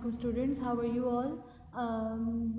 वालेकुम students, how are you all.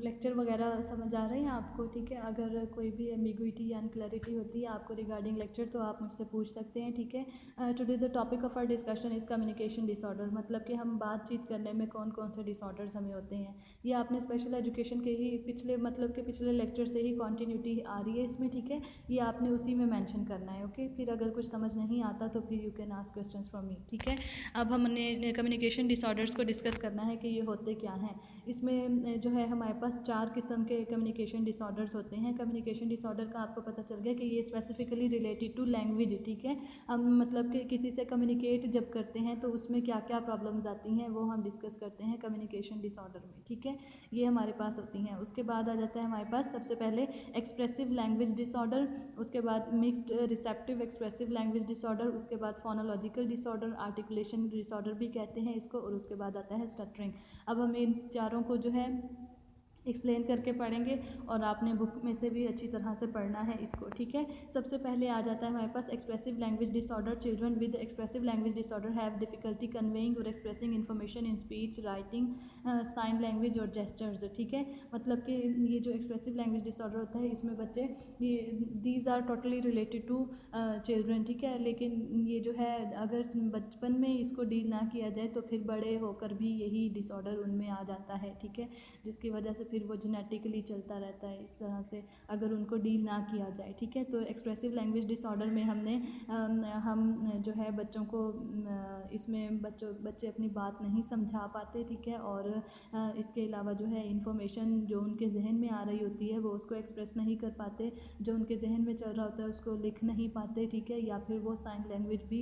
Lecture वगैरह समझ आ रहे हैं आपको? ठीक है, अगर कोई भी एम्बिगुइटी या अनक्लैरिटी होती है आपको रिगार्डिंग लेक्चर तो आप मुझसे पूछ सकते हैं। ठीक है, today the topic of our discussion is communication disorder. मतलब कि हम बातचीत करने में कौन कौन से डिसऑर्डर्स हमें होते हैं, ये आपने स्पेशल एजुकेशन के ही पिछले लेक्चर से ही कॉन्टीन्यूटी आ रही है इसमें। ठीक है, ये आपने उसी में मेंशन करना है। ओके, फिर अगर कुछ समझ नहीं आता तो फिर you can ask questions from me. ठीक है, अब हमने कम्युनिकेशन डिसऑर्डर्स को डिस्कस करना है कि ये होते क्या हैं। इसमें जो है हमारे पास 4 किस्म के कम्युनिकेशन डिसऑर्डर्स होते हैं। कम्युनिकेशन डिसऑर्डर का आपको पता चल गया कि ये स्पेसिफिकली रिलेटेड टू लैंग्वेज। ठीक है, हम मतलब कि किसी से कम्युनिकेट जब करते हैं तो उसमें क्या क्या प्रॉब्लम्स आती हैं वो हम डिस्कस करते हैं कम्युनिकेशन डिसऑर्डर में। ठीक है, ये हमारे पास होती हैं। उसके बाद आ जाता है हमारे पास सबसे पहले एक्सप्रेसिव लैंग्वेज डिसऑर्डर, उसके बाद mixed receptive expressive language disorder, उसके बाद फोनोलॉजिकल डिसऑर्डर, आर्टिकुलेशन डिसऑर्डर भी कहते हैं इसको, और उसके बाद आता है स्टटरिंग। अब हम इन चारों को जो है एक्सप्लेन करके पढ़ेंगे और आपने बुक में से भी अच्छी तरह से पढ़ना है इसको। ठीक है, सबसे पहले आ जाता है हमारे पास expressive language disorder. Children with expressive language disorder have difficulty conveying और expressing information in speech, writing, sign language और जेस्चर्स। ठीक है, मतलब कि ये जो एक्सप्रेसिव लैंग्वेज डिसऑर्डर होता है इसमें बच्चे ये these are totally related to children. ठीक है, लेकिन ये जो है अगर बचपन में इसको डील ना किया जाए तो फिर बड़े होकर भी यही डिसऑर्डर उनमें आ जाता है। ठीक है, जिसकी वजह से फिर वो जेनेटिकली चलता रहता है इस तरह से अगर उनको डील ना किया जाए। ठीक है, तो एक्सप्रेसिव लैंग्वेज डिसऑर्डर में हम जो है बच्चों को इसमें बच्चे अपनी बात नहीं समझा पाते। ठीक है, और इसके अलावा जो है इंफॉर्मेशन जो उनके जहन में आ रही होती है वो उसको एक्सप्रेस नहीं कर पाते, जो उनके जहन में चल रहा होता है उसको लिख नहीं पाते। ठीक है, या फिर वो साइन लैंग्वेज भी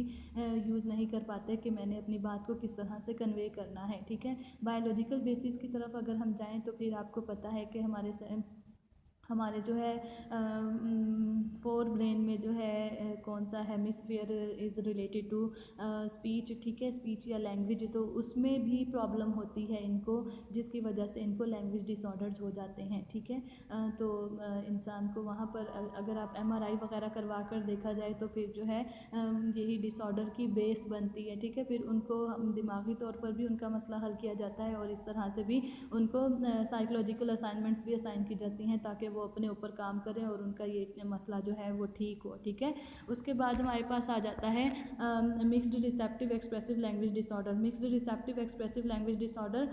यूज़ नहीं कर पाते कि मैंने अपनी बात को किस तरह से कन्वे करना है। ठीक है, बायोलॉजिकल बेसिस की तरफ अगर हम जाएँ तो फिर आपको पता है कि हमारे जो है फोर ब्रेन में जो है कौन सा hemisphere is related to speech. ठीक है, स्पीच या लैंग्वेज, तो उसमें भी प्रॉब्लम होती है इनको, जिसकी वजह से इनको लैंग्वेज डिसऑर्डर्स हो जाते हैं। ठीक है, तो इंसान को वहाँ पर अगर आप MRI वगैरह करवा कर देखा जाए तो फिर जो है यही डिसऑर्डर की बेस बनती है। ठीक है, फिर उनको दिमागी तौर पर भी उनका मसला हल किया जाता है और इस तरह से भी उनको साइकोलॉजिकल असाइनमेंट्स भी असाइन की जाती हैं ताकि वो अपने ऊपर काम करें और उनका ये मसला जो है वो ठीक हो। ठीक है, उसके बाद हमारे पास आ जाता है mixed receptive expressive language disorder. Mixed receptive expressive language disorder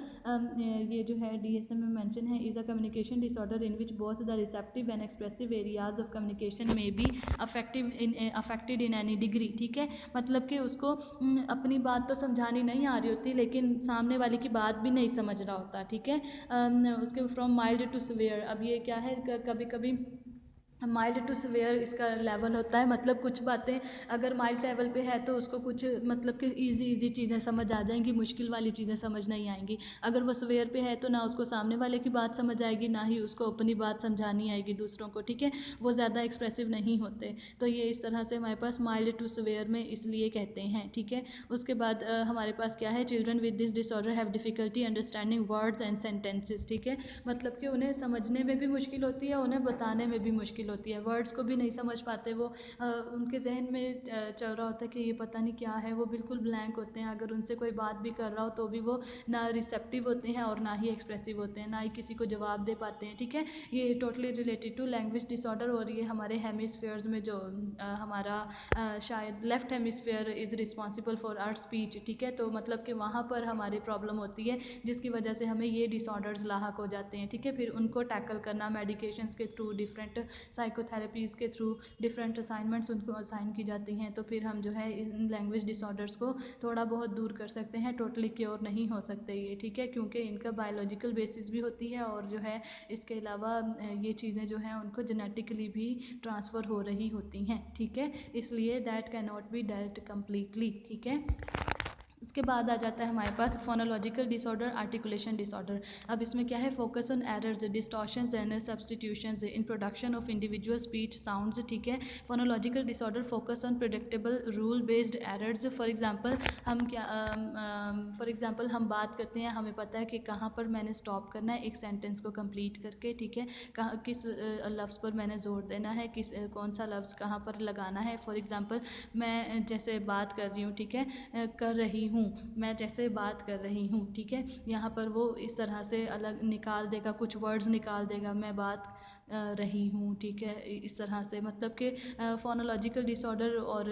ये जो है DSM में मेंशन है, is a communication disorder in which both the receptive and expressive areas of communication में be affected in any degree. ठीक है, मतलब कि उसको अपनी बात तो समझानी नहीं आ रही होती लेकिन सामने वाले की बात भी नहीं समझ रहा होता। ठीक है, उसके फ्रॉम माइल्ड टू सिवियर। अब ये क्या है, कभी कभी माइल्ड टू सिवियर इसका लेवल होता है, मतलब कुछ बातें अगर माइल्ड लेवल पे है तो उसको कुछ मतलब कि इजी चीज़ें समझ आ जाएंगी, मुश्किल वाली चीज़ें समझ नहीं आएंगी। अगर वो सिवियर पे है तो ना उसको सामने वाले की बात समझ आएगी ना ही उसको अपनी बात समझानी आएगी दूसरों को। ठीक है, वो ज़्यादा एक्सप्रेसिव नहीं होते, तो ये इस तरह से हमारे पास माइल्ड टू सिवियर में इसलिए कहते हैं। ठीक है, उसके बाद हमारे पास क्या है, children with this disorder have difficulty understanding words and sentences. ठीक है, मतलब कि उन्हें समझने में भी मुश्किल होती है, उन्हें बताने में भी मुश्किल होती है, वर्ड्स को भी नहीं समझ पाते वो, उनके जहन में चल रहा होता है कि ये पता नहीं क्या है, वो बिल्कुल ब्लैंक होते हैं। अगर उनसे कोई बात भी कर रहा हो तो भी वो ना रिसेप्टिव होते हैं और ना ही एक्सप्रेसिव होते हैं, ना ही किसी को जवाब दे पाते हैं। ठीक है, ये totally related to language disorder, और ये हमारे हेमिस्फीयर्स में जो हमारा शायद left hemisphere is responsible for our speech. ठीक है, तो मतलब कि वहाँ पर हमारी प्रॉब्लम होती है जिसकी वजह से हमें ये डिसऑर्डर्स लाहक हो जाते हैं। ठीक है, फिर उनको टैकल करना मेडिकेशंस के थ्रू, डिफरेंट साइकोथेरेपीज़ के थ्रू, डिफरेंट असाइनमेंट्स उनको असाइन की जाती हैं, तो फिर हम जो है इन लैंग्वेज डिसऑर्डर्स को थोड़ा बहुत दूर कर सकते हैं, टोटली क्योर नहीं हो सकते ये। ठीक है, क्योंकि इनका बायोलॉजिकल बेसिस भी होती है और जो है इसके अलावा ये चीज़ें जो हैं उनको जेनेटिकली भी ट्रांसफ़र हो रही होती हैं। ठीक है, इसलिए that can not be dealt completely. ठीक है, उसके बाद आ जाता है हमारे पास फोनोलॉजिकल डिसऑर्डर, आर्टिकुलेशन डिसऑर्डर। अब इसमें क्या है, focus on errors, distortions and substitutions in production of individual speech sounds. ठीक है, phonological disorder focus on predictable rule based errors. For example हम बात करते हैं, हमें पता है कि कहाँ पर मैंने स्टॉप करना है एक सेंटेंस को कंप्लीट करके। ठीक है, कहाँ किस लफ्ज़ पर मैंने जोर देना है, कौन सा लफ्ज़ कहाँ पर लगाना है। फॉर एग्जांपल मैं जैसे बात कर रही हूँ, ठीक है, कर रही हूँ, मैं जैसे बात कर रही हूँ, ठीक है, यहाँ पर वो इस तरह से अलग निकाल देगा, कुछ वर्ड्स निकाल देगा, मैं बात रही हूँ, ठीक है, इस तरह से, मतलब कि फोनोलॉजिकल डिसऑर्डर और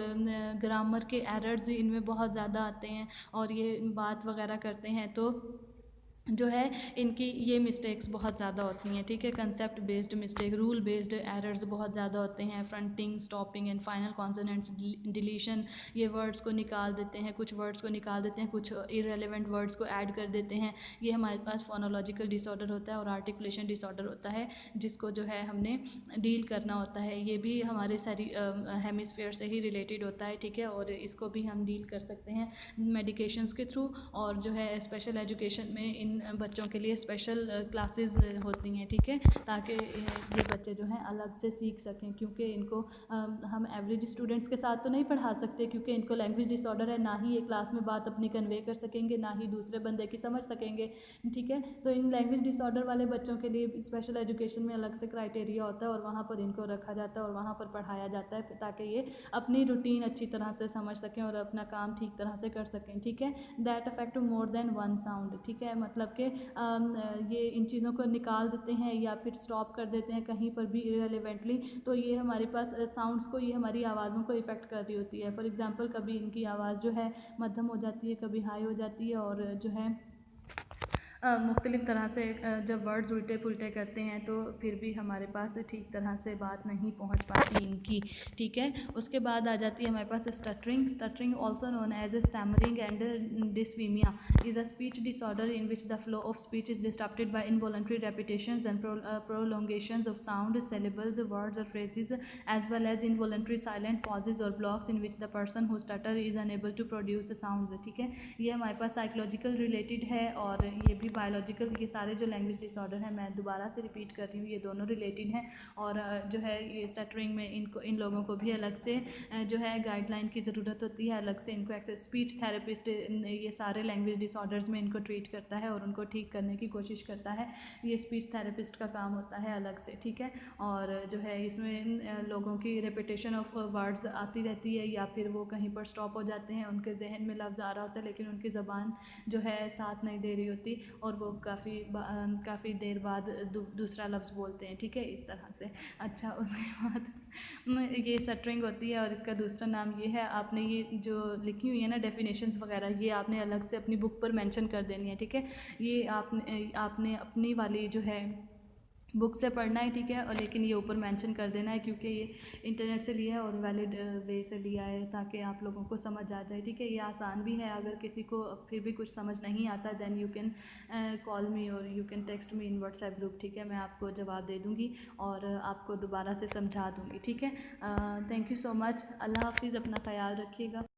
ग्रामर के एरर्स इनमें बहुत ज़्यादा आते हैं और ये बात वगैरह करते हैं तो जो है इनकी ये मिस्टेक्स बहुत ज़्यादा होती हैं, ठीक है, concept based mistake, rule based errors बहुत ज़्यादा होते हैं, fronting, stopping and final consonants deletion, ये वर्ड्स को निकाल देते हैं, कुछ वर्ड्स को निकाल देते हैं, कुछ इरेलीवेंट वर्ड्स को ऐड कर देते हैं, ये हमारे पास फोनोलॉजिकल डिसऑर्डर होता है और आर्टिकुलेशन डिसऑर्डर होता है, जिसको जो है हमने डील करना होता है, ये भी हमारे सारी हेमिस्फेयर से ही रिलेटेड होता है, ठीक है, और इसको भी हम डील कर सकते हैं मेडिकेशंस के थ्रू, और जो है स्पेशल एजुकेशन में इन बच्चों के लिए स्पेशल क्लासेस होती हैं, ठीक है, ताकि ये बच्चे जो हैं अलग से सीख सकें, क्योंकि इनको हम एवरेज स्टूडेंट्स के साथ तो नहीं पढ़ा सकते, क्योंकि इनको लैंग्वेज डिसऑर्डर है, ना ही ये क्लास में बात अपनी कन्वे कर सकेंगे, ना ही दूसरे बंदे की समझ सकेंगे, ठीक है, तो इन लैंग्वेज डिसऑर्डर वाले बच्चों के लिए स्पेशल एजुकेशन में अलग से क्राइटेरिया होता है और वहाँ पर इनको रखा जाता है और वहाँ पर पढ़ाया जाता है, ताकि ये अपनी रूटीन अच्छी तरह से समझ सकें और अपना काम ठीक तरह से कर सकें, ठीक है, that affect more than one sound, ठीक है, मतलब कि ये इन चीज़ों को निकाल देते हैं या फिर स्टॉप कर देते हैं कहीं पर भी इरेलीवेंटली, तो ये हमारे पास साउंड्स को, ये हमारी आवाज़ों को इफ़ेक्ट कर रही होती है, फॉर एग्जांपल कभी इनकी आवाज़ जो है मध्यम हो जाती है, कभी हाई हो जाती है, और जो है मुख्तलिफ़ तरह से जब वर्ड्स उल्टे पुल्टे करते हैं तो फिर भी हमारे पास ठीक तरह से बात नहीं पहुंच पाती इनकी, ठीक है, उसके बाद आ जाती है हमारे पास stuttering, stuttering also known as stammering and dysphemia is a speech disorder in which the flow of speech is disturbed by involuntary repetitions and prolongations of sound, syllables, words or phrases, as well as involuntary silent pauses or blocks in which the person who stutter is unable to produce sounds, ठीक है, ये हमारे पास psychological related है और ये भी biological, ये सारे जो लैंग्वेज डिसऑर्डर हैं, मैं दोबारा से रिपीट कर रही हूँ, ये दोनों रिलेटेड हैं, और जो है ये स्टटरिंग में इन लोगों को भी अलग से जो है गाइडलाइन की ज़रूरत होती है, अलग से इनको एक्सेस स्पीच थेरेपिस्ट ये सारे लैंग्वेज डिसऑर्डर्स में इनको ट्रीट करता है और उनको ठीक करने की कोशिश करता है, ये स्पीच थेरेपिस्ट का काम होता है अलग से, ठीक है, और जो है इसमें लोगों की रिपीटेशन ऑफ वर्ड्स आती रहती है या फिर वो कहीं पर स्टॉप हो जाते हैं, उनके जहन में लफ्ज़ आ रहा होता है लेकिन उनकी ज़बान जो है साथ नहीं दे रही होती और वो काफ़ी देर बाद दूसरा लफ्ज़ बोलते हैं, ठीक है, इस तरह से। अच्छा, उसके बाद ये स्टटरिंग होती है और इसका दूसरा नाम ये है, आपने ये जो लिखी हुई है ना डेफिनेशंस वगैरह, ये आपने अलग से अपनी बुक पर मेंशन कर देनी है, ठीक है, ये आपने अपनी वाली जो है बुक से पढ़ना है, ठीक है, और लेकिन ये ऊपर मेंशन कर देना है क्योंकि ये इंटरनेट से लिया है और वैलिड वे से लिया है ताकि आप लोगों को समझ आ जाए, ठीक है, ये आसान भी है, अगर किसी को फिर भी कुछ समझ नहीं आता then you can call me or you can text me in WhatsApp group, ठीक है, मैं आपको जवाब दे दूँगी और आपको दोबारा से समझा दूँगी, ठीक है, थैंक यू सो मच, अल्लाह हाफिज़, अपना ख्याल रखिएगा।